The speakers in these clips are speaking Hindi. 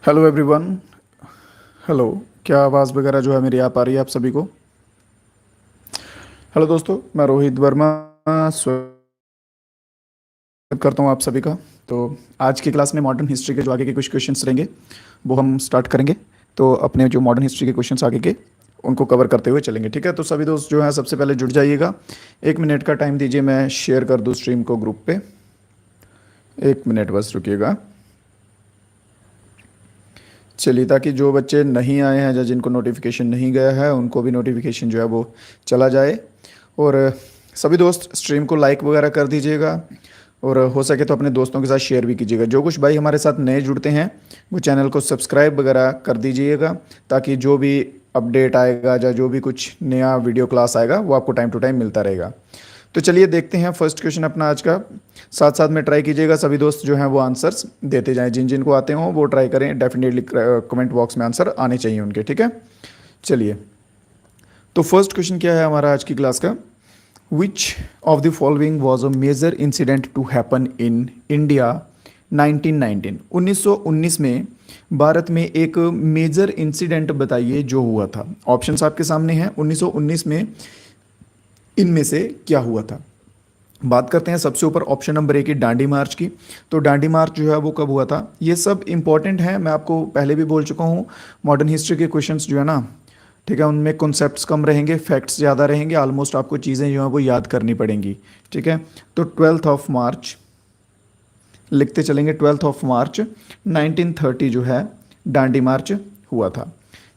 Hello everyone. हेलो। क्या आवाज़ वगैरह जो है मेरी आ पा रही है आप सभी को? हेलो दोस्तों, मैं रोहित वर्मा स्वागत करता हूँ आप सभी का। तो आज की क्लास में मॉडर्न हिस्ट्री के जो आगे के कुछ क्वेश्चंस रहेंगे वो हम स्टार्ट करेंगे। तो अपने जो मॉडर्न हिस्ट्री के क्वेश्चंस आगे के उनको कवर करते हुए चलेंगे, ठीक है? तो सभी दोस्त जो है सबसे पहले जुड़ जाइएगा। 1 मिनट का टाइम दीजिए, मैं शेयर कर दूँ स्ट्रीम को ग्रुप पे। 1 मिनट बस रुकिएगा। चलिए, ताकि जो बच्चे नहीं आए हैं या जिनको नोटिफिकेशन नहीं गया है उनको भी नोटिफिकेशन जो है वो चला जाए। और सभी दोस्त स्ट्रीम को लाइक वगैरह कर दीजिएगा, और हो सके तो अपने दोस्तों के साथ शेयर भी कीजिएगा। जो कुछ भाई हमारे साथ नए जुड़ते हैं वो चैनल को सब्सक्राइब वगैरह कर दीजिएगा, ताकि जो भी अपडेट आएगा या जो भी कुछ नया वीडियो क्लास आएगा वो आपको टाइम टू टाइम मिलता रहेगा। तो चलिए देखते हैं फर्स्ट क्वेश्चन अपना आज का। साथ साथ में ट्राई कीजिएगा सभी दोस्त जो हैं वो आंसर्स देते जाएं, जिन जिन को आते हों वो ट्राई करें। डेफिनेटली कमेंट बॉक्स में आंसर आने चाहिए उनके, ठीक है? चलिए, तो फर्स्ट क्वेश्चन क्या है हमारा आज की क्लास का? Which of the following was a major incident to happen in India 1919? 1919 में भारत में एक मेजर इंसिडेंट बताइए जो हुआ था। ऑप्शंस आपके सामने हैं। 1919 में इनमें से क्या हुआ था? बात करते हैं सबसे ऊपर ऑप्शन नंबर ए की, डांडी मार्च की। तो डांडी मार्च जो है वो कब हुआ था? ये सब इंपॉर्टेंट है, मैं आपको पहले भी बोल चुका हूँ। मॉडर्न हिस्ट्री के क्वेश्चंस जो है ना, ठीक है, उनमें कॉन्सेप्ट्स कम रहेंगे, फैक्ट्स ज़्यादा रहेंगे। ऑलमोस्ट आपको चीज़ें जो है वो याद करनी पड़ेंगी, ठीक है? तो 12 मार्च लिखते चलेंगे। 12 मार्च 1930 जो है डांडी मार्च हुआ था।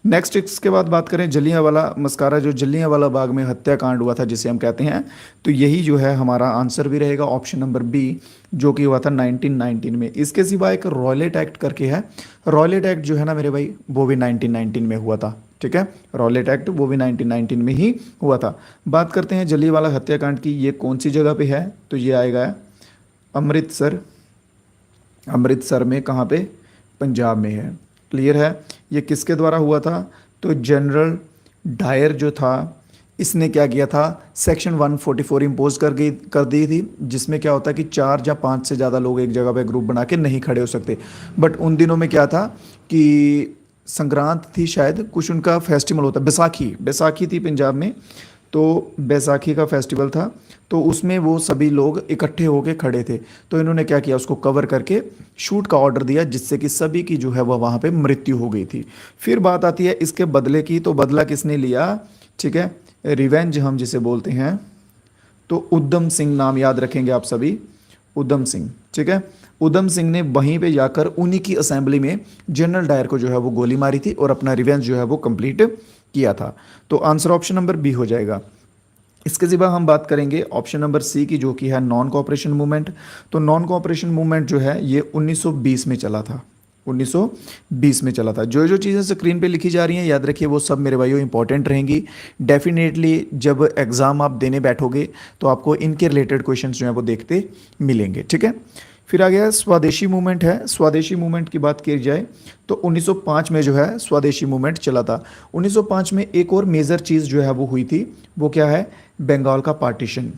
नेक्स्ट इसके बाद बात करें जलियांवाला मस्कारा, जो जलियांवाला बाग में हत्याकांड हुआ था जिसे हम कहते हैं, तो यही जो है हमारा आंसर भी रहेगा ऑप्शन नंबर बी, जो कि हुआ था 1919 में। इसके सिवा एक रॉयलेट एक्ट करके है। रॉयलेट एक्ट जो है ना मेरे भाई, वो भी 1919 में हुआ था, ठीक है? रॉयलेट एक्ट वो भी 1919 में ही हुआ था। बात करते हैं जलियांवाला हत्याकांड की, ये कौन सी जगह पे है? तो ये आएगा अमृतसर। अमृतसर में कहाँ पे? पंजाब में है। क्लियर है? ये किसके द्वारा हुआ था? तो जनरल डायर जो था, इसने क्या किया था? सेक्शन 144 इम्पोज कर दी थी, जिसमें क्या होता है कि 4 या 5 से ज़्यादा लोग एक जगह पे ग्रुप बना के नहीं खड़े हो सकते। बट उन दिनों में क्या था कि संक्रांत थी शायद, कुछ उनका फेस्टिवल होता, बैसाखी, बैसाखी थी पंजाब में। तो बैसाखी का फेस्टिवल था, तो उसमें वो सभी लोग इकट्ठे होके खड़े थे। तो इन्होंने क्या किया, उसको कवर करके शूट का ऑर्डर दिया, जिससे कि सभी की जो है वह वहाँ पे मृत्यु हो गई थी। फिर बात आती है इसके बदले की, तो बदला किसने लिया? ठीक है, रिवेंज हम जिसे बोलते हैं। तो उधम सिंह नाम याद रखेंगे आप सभी, उधम सिंह, ठीक है? उधम सिंह ने वहीं पे जाकर उन्हीं की असेंबली में जनरल डायर को जो है वो गोली मारी थी और अपना रिवेंज जो है वो कंप्लीट किया था। तो आंसर ऑप्शन नंबर बी हो जाएगा। इसके सिवा हम बात करेंगे ऑप्शन नंबर सी की, जो कि है नॉन कोऑपरेशन मूवमेंट। तो नॉन कोऑपरेशन मूवमेंट जो है ये 1920 में चला था। 1920 में चला था। जो जो चीज़ें स्क्रीन पे लिखी जा रही हैं याद रखिए, वो सब मेरे भाइयों इंपॉर्टेंट रहेंगी। डेफिनेटली जब एग्ज़ाम आप देने बैठोगे तो आपको इनके रिलेटेड क्वेश्चंस जो हैं वो देखते मिलेंगे, ठीक है? फिर आ गया स्वदेशी मूवमेंट है। स्वदेशी मूवमेंट की बात की जाए तो 1905 में जो है स्वदेशी मूवमेंट चला था। 1905 में एक और मेजर चीज़ जो है वो हुई थी, वो क्या है? बंगाल का पार्टीशन।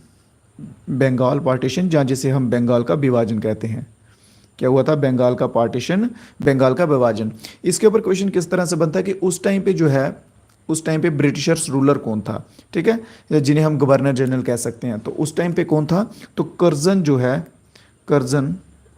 बंगाल पार्टीशन, जहाँ जिसे हम बंगाल का विभाजन कहते हैं। क्या हुआ था? बंगाल का पार्टीशन, बंगाल का विभाजन। इसके ऊपर क्वेश्चन किस तरह से बनता है कि उस टाइम पे जो है, उस टाइम पे ब्रिटिशर्स रूलर कौन था, ठीक है, जिन्हें हम गवर्नर जनरल कह सकते हैं। तो उस टाइम पे कौन था? तो कर्जन जो है, कर्जन,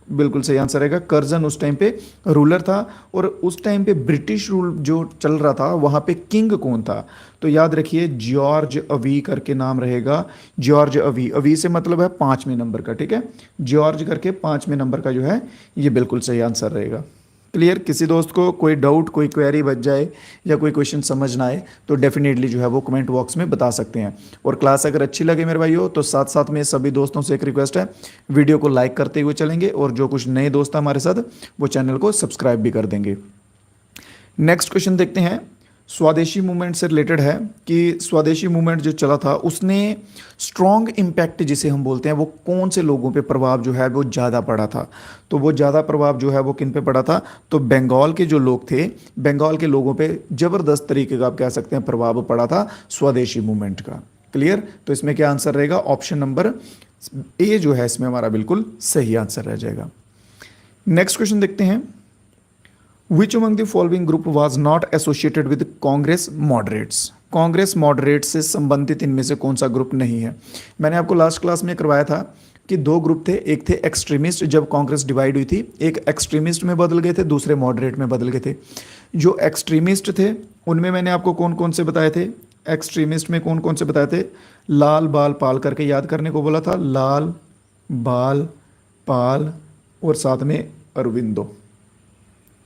बिल्कुल सही आंसर रहेगा। कर्जन उस टाइम पे रूलर था। और उस टाइम पे ब्रिटिश रूल जो चल रहा था, वहाँ पे किंग कौन था? तो याद रखिए जॉर्ज अवी करके नाम रहेगा। जॉर्ज अवी, अवी से मतलब है 5वें नंबर का, ठीक है? जॉर्ज करके 5वें नंबर का जो है ये बिल्कुल सही आंसर रहेगा। क्लियर? किसी दोस्त को कोई डाउट, कोई क्वेरी बच जाए या कोई क्वेश्चन समझ ना आए तो डेफिनेटली जो है वो कमेंट बॉक्स में बता सकते हैं। और क्लास अगर अच्छी लगे मेरे भाइयों तो साथ साथ में सभी दोस्तों से एक रिक्वेस्ट है, वीडियो को लाइक करते हुए चलेंगे, और जो कुछ नए दोस्त हैं हमारे साथ वो चैनल को सब्सक्राइब भी कर देंगे। नेक्स्ट क्वेश्चन देखते हैं। स्वदेशी मूवमेंट से रिलेटेड है कि स्वदेशी मूवमेंट जो चला था उसने स्ट्रॉन्ग इम्पैक्ट जिसे हम बोलते हैं, वो कौन से लोगों पे प्रभाव जो है वो ज़्यादा पड़ा था? तो वो ज़्यादा प्रभाव जो है वो किन पे पड़ा था? तो बंगाल के जो लोग थे, बंगाल के लोगों पे ज़बरदस्त तरीके का आप कह सकते हैं प्रभाव पड़ा था स्वदेशी मूवमेंट का। क्लियर? तो इसमें क्या आंसर रहेगा? ऑप्शन नंबर ए जो है इसमें हमारा बिल्कुल सही आंसर रह जाएगा। नेक्स्ट क्वेश्चन देखते हैं। विच among the following group was not associated with Congress moderates, Congress moderates से संबंधित इनमें से कौन सा ग्रुप नहीं है। मैंने आपको लास्ट क्लास में करवाया था कि दो ग्रुप थे, एक थे एक्सट्रीमिस्ट, जब कांग्रेस डिवाइड हुई थी एक एक्सट्रीमिस्ट में बदल गए थे, दूसरे मॉडरेट में बदल गए थे। जो एक्सट्रीमिस्ट थे उनमें मैंने आपको कौन कौन से बताए थे, एक्सट्रीमिस्ट में कौन कौन से बताए थे, लाल बाल पाल करके याद करने को बोला था, लाल बाल पाल और साथ में अरविंदो,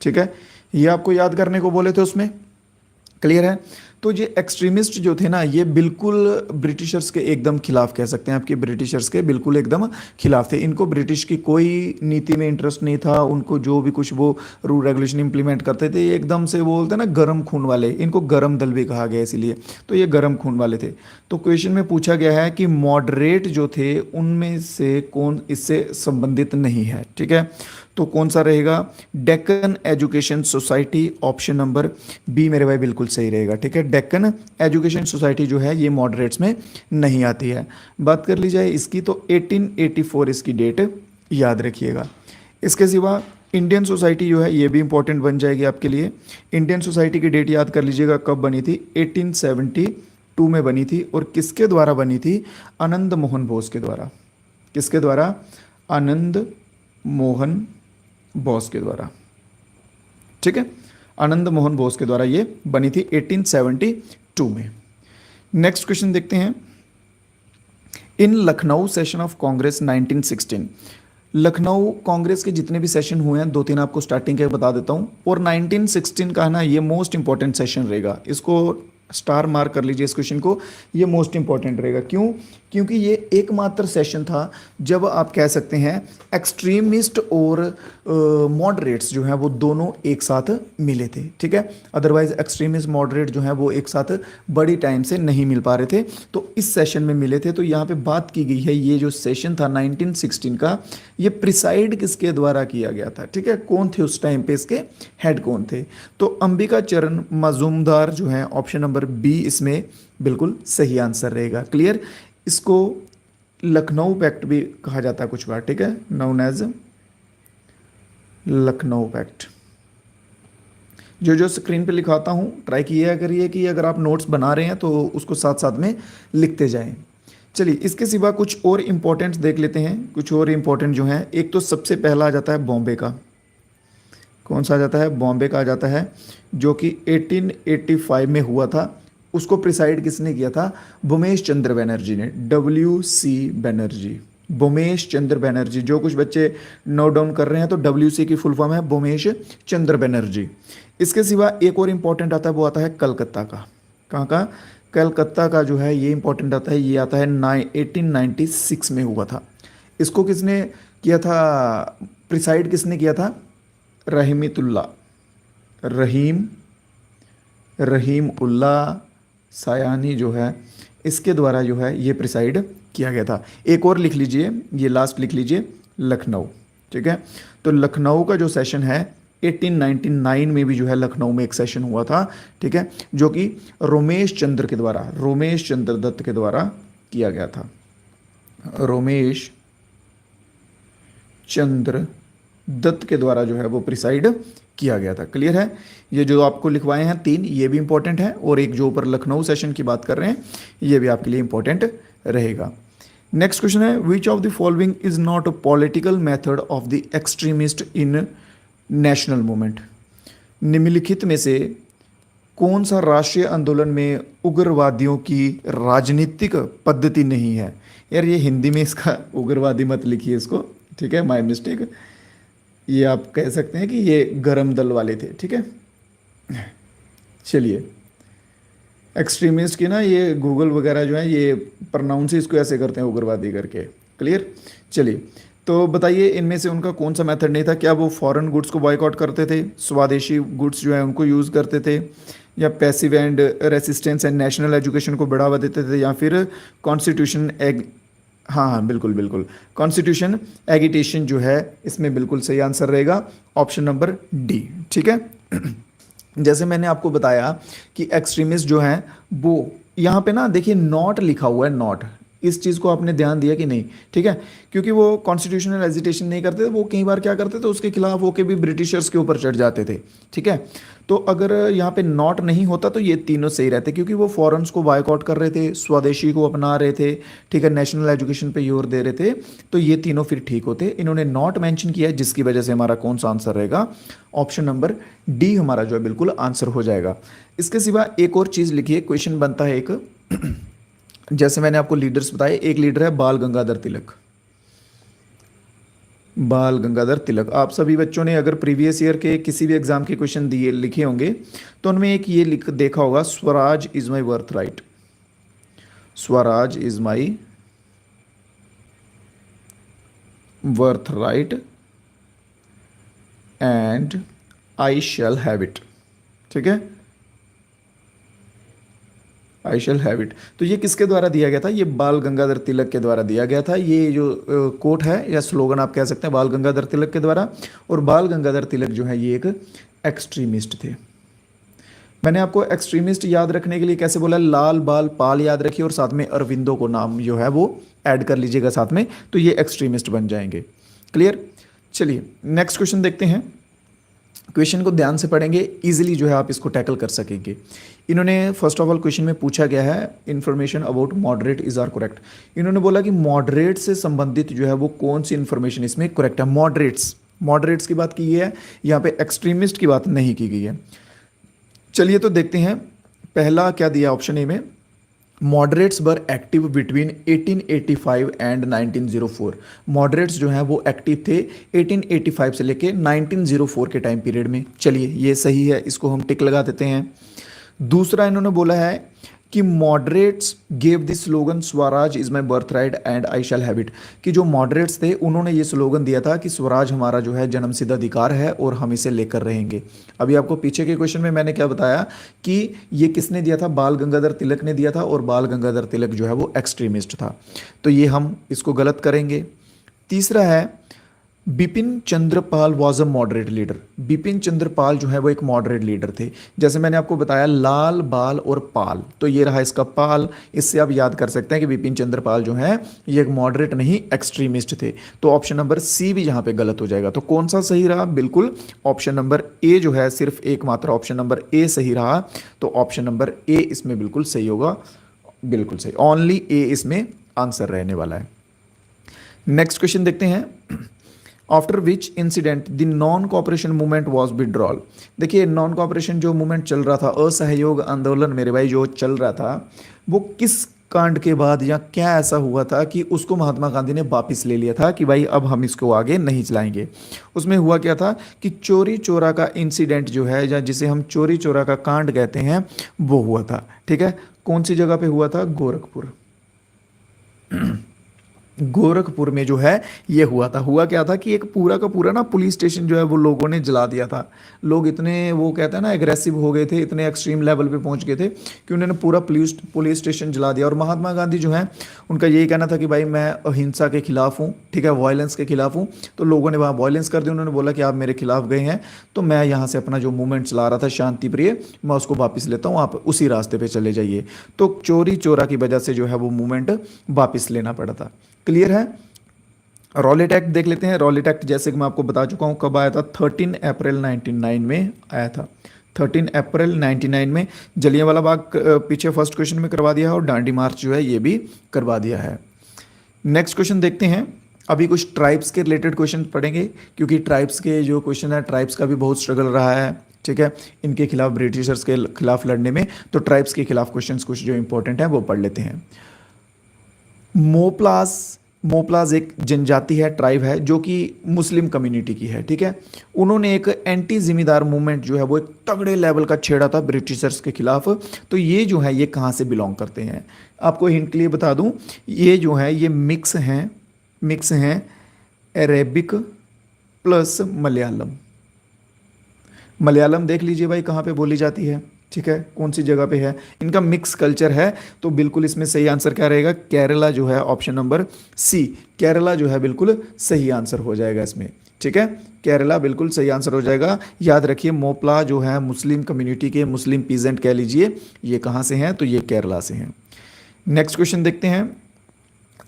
ठीक है, ये आपको याद करने को बोले थे उसमें, क्लियर है। तो ये एक्सट्रीमिस्ट जो थे ना ये बिल्कुल ब्रिटिशर्स के एकदम खिलाफ, कह सकते हैं आपके ब्रिटिशर्स के बिल्कुल एकदम खिलाफ थे। इनको ब्रिटिश की कोई नीति में इंटरेस्ट नहीं था, उनको जो भी कुछ वो रूल रेगुलेशन इंप्लीमेंट करते थे ये एकदम से वो बोलते हैं ना गर्म खून वाले, इनको गर्म दल भी कहा गया इसीलिए, तो ये गर्म खून वाले थे। तो क्वेश्चन में पूछा गया है कि मॉडरेट जो थे उनमें से कौन इससे संबंधित नहीं है, ठीक है। तो कौन सा रहेगा, Deccan education society, option number B मेरे भाई बिल्कुल सही रहेगा, ठीक है। डेक्कन एजुकेशन सोसाइटी जो है ये मॉडरेट्स में नहीं आती है। बात कर ली जाए इसकी तो 1884 इसकी डेट याद रखिएगा। इसके सिवा इंडियन सोसाइटी जो है ये भी इंपॉर्टेंट बन जाएगी आपके लिए। इंडियन सोसाइटी की डेट याद कर लीजिएगा, कब बनी थी, 1872 में बनी थी, और किसके द्वारा बनी थी, आनंद मोहन बोस के द्वारा। किसके द्वारा, आनंद मोहन बोस के द्वारा, ठीक है, आनंद मोहन बोस के द्वारा ये बनी थी 1872 में। नेक्स्ट क्वेश्चन देखते हैं, इन लखनऊ सेशन ऑफ कांग्रेस 1916, लखनऊ कांग्रेस के जितने भी सेशन हुए हैं, दो तीन आपको स्टार्टिंग के बता देता हूं, और 1916 का है ना ये मोस्ट इंपॉर्टेंट सेशन रहेगा, इसको स्टार मार्क कर लीजिए इस क्वेश्चन को, ये मोस्ट इंपॉर्टेंट रहेगा। क्यों, क्योंकि ये एकमात्र सेशन था जब आप कह सकते हैं एक्सट्रीमिस्ट और मॉडरेट्स जो हैं वो दोनों एक साथ मिले थे, ठीक है। अदरवाइज एक्सट्रीमिस्ट मॉडरेट जो हैं वो एक साथ बड़ी टाइम से नहीं मिल पा रहे थे, तो इस सेशन में मिले थे। तो यहाँ पे बात की गई है ये जो सेशन था 1916 का, ये प्रिसाइड किसके द्वारा किया गया था, ठीक है, कौन थे उस टाइम पे इसके हेड कौन थे, तो अंबिका चरण मजूमदार जो है, ऑप्शन नंबर बी इसमें बिल्कुल सही आंसर रहेगा, क्लियर। इसको लखनऊ पैक्ट भी कहा जाता है कुछ बार, ठीक है, नोन एज लखनऊ पैक्ट। जो जो स्क्रीन पे लिखाता हूँ ट्राई किया करिए कि अगर आप नोट्स बना रहे हैं तो उसको साथ साथ में लिखते जाएं। चलिए इसके सिवा कुछ और इम्पोर्टेंट देख लेते हैं, कुछ और इम्पोर्टेंट जो हैं। एक तो सबसे पहला आ जाता है बॉम्बे का, कौन सा आ जाता है, बॉम्बे का आ जाता है, जो कि 1885 में हुआ था। उसको प्रिसाइड किसने किया था, भूमेश चंद्र बनर्जी ने, WC बनर्जी, भूमेश चंद्र बनर्जी। जो कुछ बच्चे नोट डाउन कर रहे हैं तो WC की फुल फॉर्म है भूमेश चंद्र बनर्जी। इसके सिवा एक और इम्पोर्टेंट आता है, वो आता है कलकत्ता का। कहाँ का, कलकत्ता का जो है ये इंपॉर्टेंट आता है, ये आता है 1896 में हुआ था। इसको किसने किया था, प्रिसाइड किसने किया था, रहीमतुल्ला, रहीम उल्ला सायानी जो है, इसके द्वारा जो है ये प्रिसाइड किया गया था। एक और लिख लीजिए, ये लास्ट लिख लीजिए, लखनऊ, ठीक है। तो लखनऊ का जो सेशन है 1899 में भी जो है लखनऊ में एक सेशन हुआ था, ठीक है, जो कि रोमेश चंद्र के द्वारा, रोमेश चंद्र दत्त के द्वारा किया गया था। रोमेश चंद्र दत्त के द्वारा जो है वो प्रिसाइड किया गया था, क्लियर है। ये जो आपको लिखवाए हैं तीन, ये भी इंपॉर्टेंट है, और एक जो ऊपर लखनऊ सेशन की बात कर रहे हैं ये भी आपके लिए इंपॉर्टेंट रहेगा। नेक्स्ट क्वेश्चन है, विच of the following is not a political method of the extremist in national movement, निम्नलिखित में से कौन सा राष्ट्रीय आंदोलन में उग्रवादियों की राजनीतिक पद्धति नहीं है। यार ये हिंदी में इसका उग्रवादी मत लिखिए इसको, ठीक है, माय मिस्टेक, ये आप कह सकते हैं कि ये गरम दल वाले थे, ठीक है। चलिए एक्सट्रीमिस्ट की ना ये गूगल वगैरह जो है ये प्रोनाउंस इसको ऐसे करते हैं उग्रवादी करके, क्लियर। चलिए तो बताइए इनमें से उनका कौन सा मेथड नहीं था, क्या वो फॉरेन गुड्स को बॉयकॉट करते थे, स्वदेशी गुड्स जो है उनको यूज़ करते थे, या passive and resistance and national education को बढ़ावा देते थे, या फिर कॉन्स्टिट्यूशन हाँ बिल्कुल बिल्कुल, कॉन्स्टिट्यूशन एगिटेशन जो है इसमें बिल्कुल सही आंसर रहेगा, ऑप्शन नंबर डी, ठीक है। जैसे मैंने आपको बताया कि एक्सट्रीमिस्ट जो हैं वो यहाँ पे ना देखिए नॉट लिखा हुआ है, नॉट, इस चीज़ को आपने ध्यान दिया कि नहीं? ठीक है, क्योंकि वो कॉन्स्टिट्यूशनल एजिटेशन नहीं करते थे, वो कई बार क्या करते थे, उसके खिलाफ होके भी ब्रिटिशर्स के ऊपर चढ़ जाते थे। ठीक है, तो अगर यहाँ पे नॉट नहीं होता तो ये तीनों सही रहते, क्योंकि वो फॉरेन्स को बायकॉट कर रहे थे, स्वदेशी को अपना रहे थे, ठीक है, नेशनल एजुकेशन पे जोर दे रहे थे, तो ये तीनों फिर ठीक होते। इन्होंने नॉट मेंशन किया है, जिसकी वजह से हमारा कौन सा आंसर रहेगा? ऑप्शन नंबर डी हमारा जो है बिल्कुल आंसर हो जाएगा। इसके सिवा एक और चीज़ लिखिए, क्वेश्चन बनता है एक जैसे मैंने आपको लीडर्स बताए, एक लीडर है बाल गंगाधर तिलक। बाल गंगाधर तिलक, आप सभी बच्चों ने अगर प्रीवियस ईयर के किसी भी एग्जाम के क्वेश्चन दिए लिखे होंगे तो उनमें एक ये लिख देखा होगा, Swaraj is my worth right, Swaraj is my worth right and I shall have it. ठीक है, आई शैल हैव इट, तो ये किसके द्वारा दिया गया था? ये बाल गंगाधर तिलक के द्वारा दिया गया था। ये जो कोट है या स्लोगन आप कह सकते हैं, बाल गंगाधर तिलक के द्वारा। और बाल गंगाधर तिलक जो है ये एक एक्सट्रीमिस्ट थे। मैंने आपको एक्सट्रीमिस्ट याद रखने के लिए कैसे बोला, लाल बाल पाल याद रखिए और साथ में अरविंदो को नाम जो है वो ऐड कर लीजिएगा साथ में, तो ये एक्सट्रीमिस्ट बन जाएंगे। क्लियर? चलिए नेक्स्ट क्वेश्चन देखते हैं। क्वेश्चन को ध्यान से पढ़ेंगे, इजीली जो है आप इसको टैकल कर सकेंगे। इन्होंने फर्स्ट ऑफ ऑल क्वेश्चन में पूछा गया है information about moderate is are correct. इन्होंने बोला कि मॉडरेट से संबंधित जो है वो कौन सी इन्फॉर्मेशन इसमें करेक्ट है। मॉडरेट्स की बात की गई है, यहाँ पे एक्सट्रीमिस्ट की बात नहीं की गई है। चलिए तो देखते हैं, पहला क्या दिया ऑप्शन ए में, moderates were active between 1885 and 1904। Moderates जो हैं वो एक्टिव थे 1885 से लेके 1904 के टाइम पीरियड में। चलिए ये सही है, इसको हम टिक लगा देते हैं। दूसरा इन्होंने बोला है कि moderates gave this slogan Swaraj is my birth right and I shall have it, कि जो मॉडरेट्स थे उन्होंने ये स्लोगन दिया था कि स्वराज हमारा जो है जन्मसिद्ध अधिकार है और हम इसे लेकर रहेंगे। अभी आपको पीछे के क्वेश्चन में मैंने क्या बताया कि ये किसने दिया था, बाल गंगाधर तिलक ने दिया था, और बाल गंगाधर तिलक जो है वो एक्सट्रीमिस्ट था, तो ये हम इसको गलत करेंगे। तीसरा है Bipin Chandra Pal was a moderate leader. Bipin Chandra Pal जो है वो एक मॉडरेट लीडर थे। जैसे मैंने आपको बताया लाल बाल और पाल, तो ये रहा इसका पाल। इससे आप याद कर सकते हैं कि बिपिन चंद्र पाल जो है ये एक मॉडरेट नहीं एक्सट्रीमिस्ट थे। तो ऑप्शन नंबर सी भी यहाँ पे गलत हो जाएगा। तो कौन सा सही रहा? बिल्कुल ऑप्शन नंबर ए जो है, सिर्फ एकमात्र ऑप्शन नंबर ए सही रहा। तो ऑप्शन नंबर ए इसमें बिल्कुल सही होगा, बिल्कुल सही, ओनली ए इसमें आंसर रहने वाला है। नेक्स्ट क्वेश्चन देखते हैं, after which incident the non cooperation movement was withdrawal. देखिए नॉन कॉपरेशन जो मूवमेंट चल रहा था, असहयोग आंदोलन मेरे भाई जो चल रहा था, वो किस कांड के बाद या क्या ऐसा हुआ था कि उसको महात्मा गांधी ने वापस ले लिया था कि भाई अब हम इसको आगे नहीं चलाएंगे। उसमें हुआ क्या था कि चोरी चोरा का इंसिडेंट जो है, या जिसे हम चोरी चोरा का कांड कहते हैं, वो हुआ था। ठीक है, कौन सी जगह पे हुआ था? गोरखपुर। गोरखपुर में जो है ये हुआ था। हुआ क्या था कि एक पूरा का पूरा ना पुलिस स्टेशन जो है वो लोगों ने जला दिया था। लोग इतने वो कहते हैं ना एग्रेसिव हो गए थे, इतने एक्सट्रीम लेवल पे पहुंच गए थे कि उन्होंने पूरा पुलिस स्टेशन जला दिया। और महात्मा गांधी जो है उनका यही कहना था कि भाई मैं अहिंसा के खिलाफ हूँ, ठीक है, वायलेंस के खिलाफ हूँ। तो लोगों ने वहाँ वायलेंस कर दिया। उन्होंने बोला कि आप मेरे खिलाफ गए हैं तो मैं यहाँ से अपना जो मूवमेंट चला रहा था शांति प्रिय, मैं उसको वापस लेता हूँ, आप उसी रास्ते पर चले जाइए। तो चोरी चोरा की वजह से जो है वो मूवमेंट वापस लेना पड़ा था। क्लियर है? रॉलेट एक्ट देख लेते हैं। रॉलेट एक्ट जैसे कि मैं आपको बता चुका हूं कब आया था, 13 अप्रैल 1909 में आया था। 13 अप्रैल 1909 में जलियांवाला बाग पीछे फर्स्ट क्वेश्चन में करवा दिया है, और डांडी मार्च जो है ये भी करवा दिया है। नेक्स्ट क्वेश्चन देखते हैं। अभी कुछ ट्राइब्स के रिलेटेड क्वेश्चन पढ़ेंगे, क्योंकि ट्राइब्स के जो क्वेश्चन है, ट्राइब्स का भी बहुत स्ट्रगल रहा है, ठीक है, इनके खिलाफ, ब्रिटिशर्स के खिलाफ लड़ने में। तो ट्राइब्स के खिलाफ क्वेश्चन कुछ जो इंपॉर्टेंट है वो पढ़ लेते हैं। मोपलाज एक जनजाति है, ट्राइब है, जो कि मुस्लिम कम्युनिटी की है। ठीक है, उन्होंने एक एंटी जिम्मेदार मूवमेंट जो है वो एक तगड़े लेवल का छेड़ा था ब्रिटिशर्स के खिलाफ। तो ये जो है ये कहाँ से बिलोंग करते हैं? आपको हिंट के लिए बता दूं, ये जो है ये मिक्स हैं अरेबिक प्लस मलयालम। मलयालम देख लीजिए भाई कहाँ पे बोली जाती है, ठीक है, कौन सी जगह पे है, इनका मिक्स कल्चर है। तो बिल्कुल इसमें सही आंसर क्या रहेगा? केरला जो है, ऑप्शन नंबर सी, केरला जो है बिल्कुल सही आंसर हो जाएगा इसमें। ठीक है, केरला बिल्कुल सही आंसर हो जाएगा। याद रखिए मोपला जो है मुस्लिम कम्युनिटी के, मुस्लिम पीजेंट कह लीजिए, ये कहाँ से हैं? तो ये केरला से हैं। नेक्स्ट क्वेश्चन देखते हैं।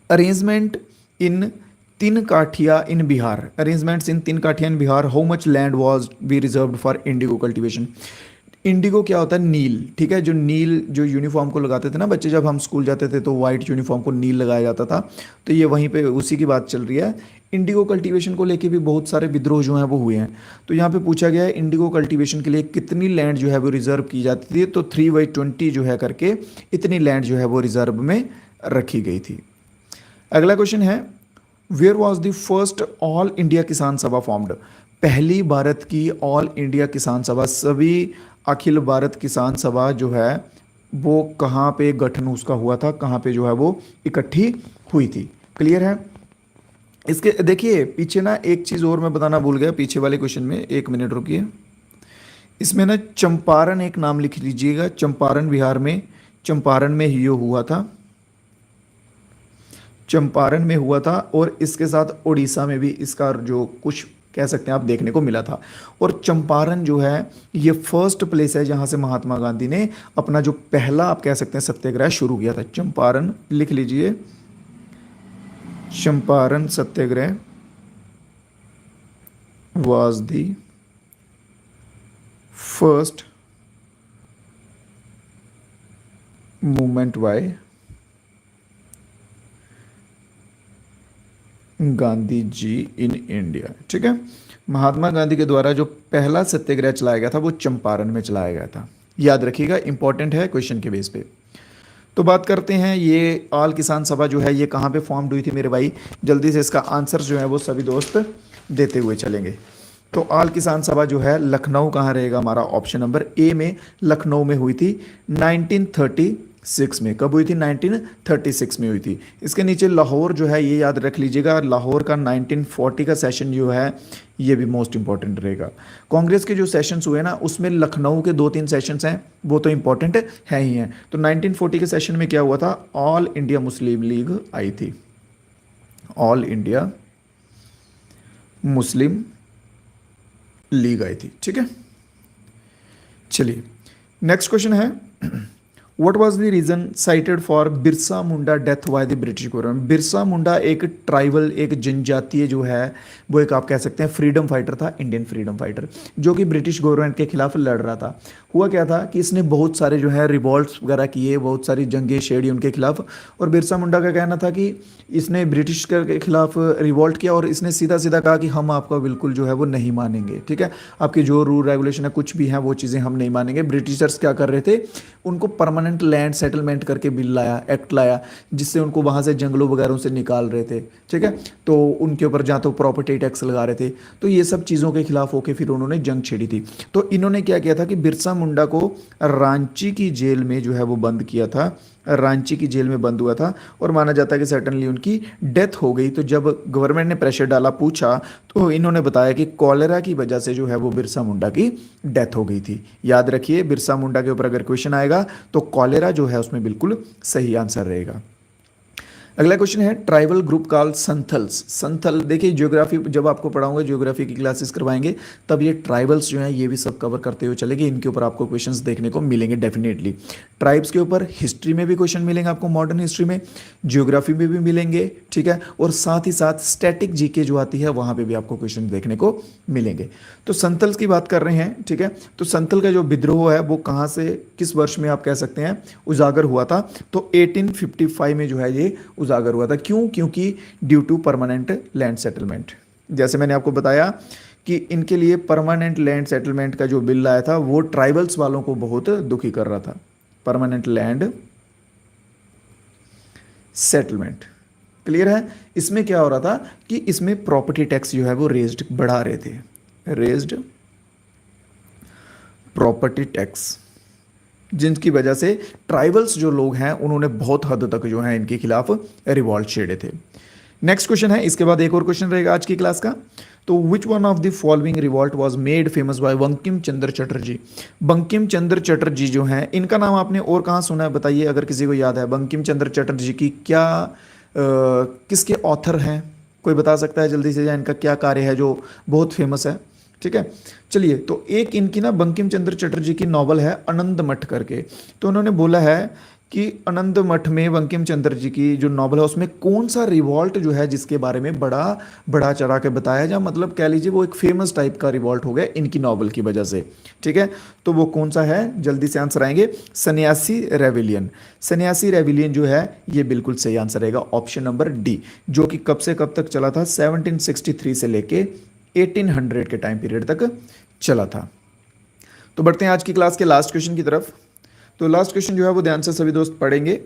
Arrangement in Tinkathia in Bihar, arrangements in Tinkathia in Bihar, how much land was be reserved for indigo cultivation. Indigo क्या होता है? नील, ठीक है। जो नील जो यूनिफॉर्म को लगाते थे ना बच्चे, जब हम स्कूल जाते थे तो वाइट यूनिफॉर्म को नील लगाया जाता था, तो ये वहीं पे उसी की बात चल रही है। इंडिगो कल्टीवेशन को लेके भी बहुत सारे विद्रोह जो हैं वो हुए हैं। तो यहाँ पे पूछा गया है इंडिगो कल्टीवेशन के लिए कितनी लैंड जो है वो रिजर्व की जाती थी, तो 3/20 जो है करके इतनी लैंड जो है वो रिजर्व में रखी गई थी। अगला क्वेश्चन है, where was the first all India Kisan Sabha formed. पहली भारत की ऑल इंडिया किसान सभा, सभी अखिल भारत किसान सभा जो है वो कहाँ पे गठन उसका हुआ था, कहाँ पे जो है वो इकट्ठी हुई थी। क्लियर है? इसके देखिए पीछे ना एक चीज़ और मैं बताना भूल गया पीछे वाले क्वेश्चन में, एक मिनट रुकिए। इसमें ना चंपारण एक नाम लिख लीजिएगा, चंपारण बिहार में, चंपारण में ही ये हुआ था, चंपारण में हुआ था। और इसके साथ उड़ीसा में भी इसका जो कुछ कह सकते हैं आप देखने को मिला था। और चंपारण जो है ये फर्स्ट प्लेस है जहां से महात्मा गांधी ने अपना जो पहला आप कह सकते हैं सत्याग्रह शुरू किया था। चंपारण लिख लीजिए, Champaran Satyagraha was the first movement by Gandhi ji in India. ठीक है, महात्मा गांधी के द्वारा जो पहला सत्याग्रह चलाया गया था वो चंपारण में चलाया गया था। याद रखिएगा, इंपॉर्टेंट है क्वेश्चन के बेस पे। तो बात करते हैं ये ऑल किसान सभा जो है ये कहाँ पे फॉर्म्ड हुई थी मेरे भाई। जल्दी से इसका आंसर जो है वो सभी दोस्त देते हुए चलेंगे। तो ऑल किसान सभा जो है लखनऊ कहाँ रहेगा हमारा, ऑप्शन नंबर ए में लखनऊ में हुई थी 1936 में। कब हुई थी? 1936 में हुई थी। इसके नीचे लाहौर जो है ये याद रख लीजिएगा, लाहौर का 1940 का सेशन जो है ये भी मोस्ट इंपॉर्टेंट रहेगा। कांग्रेस के जो सेशंस हुए ना उसमें लखनऊ के 2-3 सेशंस हैं वो तो इंपॉर्टेंट है ही हैं। तो 1940 के सेशन में क्या हुआ था, ऑल इंडिया मुस्लिम लीग आई थी, ऑल इंडिया मुस्लिम लीग आई थी। ठीक है, चलिए नेक्स्ट क्वेश्चन है, what was the reason cited for Birsa Munda death by the British government. Birsa Munda एक ट्राइबल, एक जनजातीय जो है वो एक आप कह सकते हैं फ्रीडम फाइटर था, इंडियन फ्रीडम फाइटर, जो कि ब्रिटिश गवर्नमेंट के खिलाफ लड़ रहा था। हुआ क्या था कि इसने बहुत सारे जो है रिवॉल्ट्स वगैरह किए, बहुत सारी जंगें छेड़ी उनके खिलाफ। और बिरसा मुंडा का कहना था कि इसने ब्रिटिश के खिलाफ रिवॉल्ट किया और इसने सीधा सीधा कहा कि हम आपका बिल्कुल जो है वो नहीं मानेंगे। ठीक है, आपके जो रूल रेगुलेशन है कुछ भी है वो चीज़ें हम नहीं मानेंगे। ब्रिटिशर्स क्या कर रहे थे, उनको परमानेंट लैंड सेटलमेंट करके बिल लाया, एक्ट लाया, जिससे उनको वहाँ से जंगलों वगैरह से निकाल रहे थे। ठीक है, तो उनके ऊपर जहाँ तो प्रॉपर्टी टैक्स लगा रहे थे, तो ये सब चीज़ों के खिलाफ होकर फिर उन्होंने जंग छेड़ी थी। तो इन्होंने क्या किया था कि बिरसा मुंडा को रांची की जेल में जो है वो बंद किया था, रांची की जेल में बंद हुआ था। और माना जाता है कि सर्टनली उनकी डेथ हो गई। तो जब गवर्नमेंट ने प्रेशर डाला, पूछा, तो इन्होंने बताया कि कॉलेरा की वजह से जो है वो बिरसा मुंडा की डेथ हो गई थी। याद रखिए, बिरसा मुंडा के ऊपर अगर क्वेश्चन आएगा तो कॉलेरा जो है उसमें बिल्कुल सही आंसर रहेगा। अगला क्वेश्चन है, tribal group call Santhals. Santhal देखिए, ज्योग्राफी जब आपको पढ़ाऊंगा, ज्योग्राफी की क्लासेस करवाएंगे, तब ये ट्राइबल्स जो हैं ये भी सब कवर करते हुए चलेंगे। इनके ऊपर आपको क्वेश्चंस देखने को मिलेंगे डेफिनेटली। ट्राइब्स के ऊपर हिस्ट्री में भी क्वेश्चन मिलेंगे आपको, मॉडर्न हिस्ट्री में, ज्योग्राफी में भी मिलेंगे। ठीक है, और साथ ही साथ स्टैटिक जीके जो आती है वहाँ पर भी आपको क्वेश्चन देखने को मिलेंगे। तो संथल्स की बात कर रहे हैं। ठीक है, तो संथल का जो विद्रोह है वो कहाँ से, किस वर्ष में आप कह सकते हैं उजागर हुआ था, तो 1855 में जो है ये उजागर हुआ था। क्यों? क्योंकि due to permanent land settlement. जैसे मैंने आपको बताया कि इनके लिए परमानेंट लैंड सेटलमेंट का जो बिल आया था वो ट्राइबल्स वालों को बहुत दुखी कर रहा था। परमानेंट लैंड सेटलमेंट, क्लियर है? इसमें क्या हो रहा था कि इसमें प्रॉपर्टी टैक्स जो है वो रेज्ड बढ़ा रहे थे, रेज्ड प्रॉपर्टी टैक्स, जिनकी वजह से ट्राइबल्स जो लोग हैं उन्होंने बहुत हद तक जो है इनके खिलाफ रिवॉल्ट छेड़े थे। नेक्स्ट क्वेश्चन है, इसके बाद एक और क्वेश्चन रहेगा आज की क्लास का। तो which one of the following revolt was made famous by Bankim Chandra Chatterjee. Bankim Chandra Chatterjee जो हैं, इनका नाम आपने और कहाँ सुना है बताइए, अगर किसी को याद है। बंकिम चंद्र चटर्जी की क्या किसके ऑथर हैं, कोई बता सकता है जल्दी से, या इनका क्या कार्य है जो बहुत फेमस है। ठीक है, चलिए, तो एक इनकी ना बंकिम चंद्र चटर्जी की नॉवल है आनंद मठ करके। तो उन्होंने बोला है कि आनंद मठ में बंकिम चंद्र जी की जो नॉवल है उसमें कौन सा रिवॉल्ट जो है जिसके बारे में बड़ा बड़ा चढ़ा के बताया जाए, मतलब कह लीजिए वो एक फेमस टाइप का रिवॉल्ट हो गया इनकी नॉवल की वजह से। ठीक है, तो वो कौन सा है, जल्दी से आंसर आएंगे, सन्यासी रेविलियन। सन्यासी रेविलियन जो है ये बिल्कुल सही आंसर रहेगा, ऑप्शन नंबर डी, जो कि कब से कब तक चला था, 1763 से लेके 1800 के टाइम पीरियड तक चला था। तो बढ़ते हैं आज की क्लास के लास्ट क्वेश्चन की तरफ। तो लास्ट क्वेश्चन जो है वो ध्यान से सभी दोस्त पढ़ेंगे।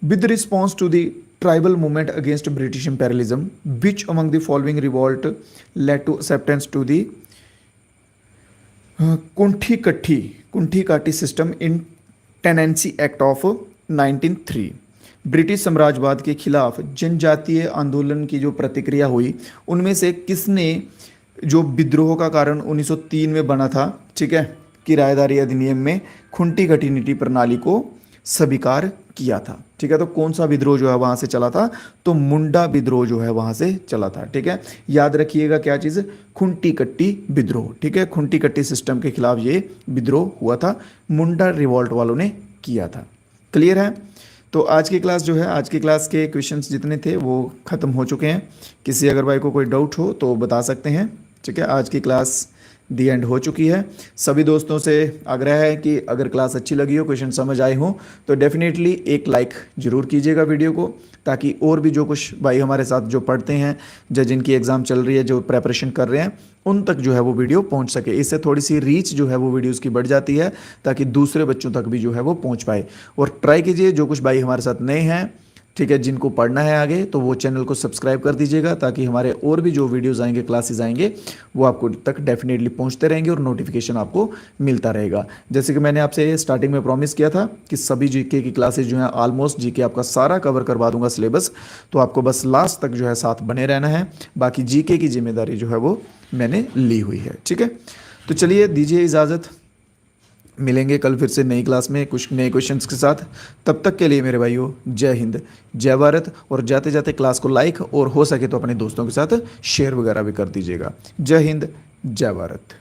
With response to the tribal movement against British imperialism which among the following revolt led to acceptance to the Khuntkatti system in tenancy act of 1903। British साम्राज्यवाद के खिलाफ जनजातीय आंदोलन की जो प्रतिक्रिया हुई उनमें से किसने जो विद्रोह का कारण 1903 में बना था, ठीक है, किराएदारी अधिनियम में खुंटी कटी नीति प्रणाली को स्वीकार किया था। ठीक है, तो कौन सा विद्रोह जो है वहां से चला था, तो मुंडा विद्रोह जो है वहां से चला था। ठीक है, याद रखिएगा क्या चीज, खुंटी कट्टी विद्रोह। ठीक है, खुंटी कट्टी सिस्टम के खिलाफ ये विद्रोह हुआ था, मुंडा रिवॉल्ट वालों ने किया था। क्लियर है। तो आज की क्लास जो है, आज की क्लास के क्वेश्चंस जितने थे वो खत्म हो चुके हैं। किसी अगर भाई को कोई डाउट हो तो बता सकते हैं। ठीक है, आज की क्लास दी एंड हो चुकी है। सभी दोस्तों से आग्रह है कि अगर क्लास अच्छी लगी हो, क्वेश्चन समझ आए हो, तो डेफिनेटली एक लाइक जरूर कीजिएगा वीडियो को, ताकि और भी जो कुछ भाई हमारे साथ जो पढ़ते हैं, जो जिनकी एग्ज़ाम चल रही है, जो प्रेपरेशन कर रहे हैं, उन तक जो है वो वीडियो पहुंच सके। इससे थोड़ी सी रीच जो है वो वीडियोस की बढ़ जाती है, ताकि दूसरे बच्चों तक भी जो है वो पहुंच पाए। और ट्राई कीजिए, जो कुछ भाई हमारे साथ नए हैं, ठीक है, जिनको पढ़ना है आगे, तो वो चैनल को सब्सक्राइब कर दीजिएगा, ताकि हमारे और भी जो वीडियोस आएंगे, क्लासेस आएंगे, वो आपको तक डेफिनेटली पहुंचते रहेंगे और नोटिफिकेशन आपको मिलता रहेगा। जैसे कि मैंने आपसे स्टार्टिंग में प्रॉमिस किया था कि सभी जीके की क्लासेस जो हैं, ऑलमोस्ट जीके आपका सारा कवर करवा दूंगा सिलेबस, तो आपको बस लास्ट तक जो है साथ बने रहना है। बाकी जीके की जिम्मेदारी जो है वो मैंने ली हुई है। ठीक है, तो चलिए दीजिए इजाज़त, मिलेंगे कल फिर से नई क्लास में कुछ नए क्वेश्चंस के साथ। तब तक के लिए मेरे भाइयों, जय हिंद, जय भारत। और जाते जाते क्लास को लाइक और हो सके तो अपने दोस्तों के साथ शेयर वगैरह भी कर दीजिएगा। जय हिंद, जय भारत।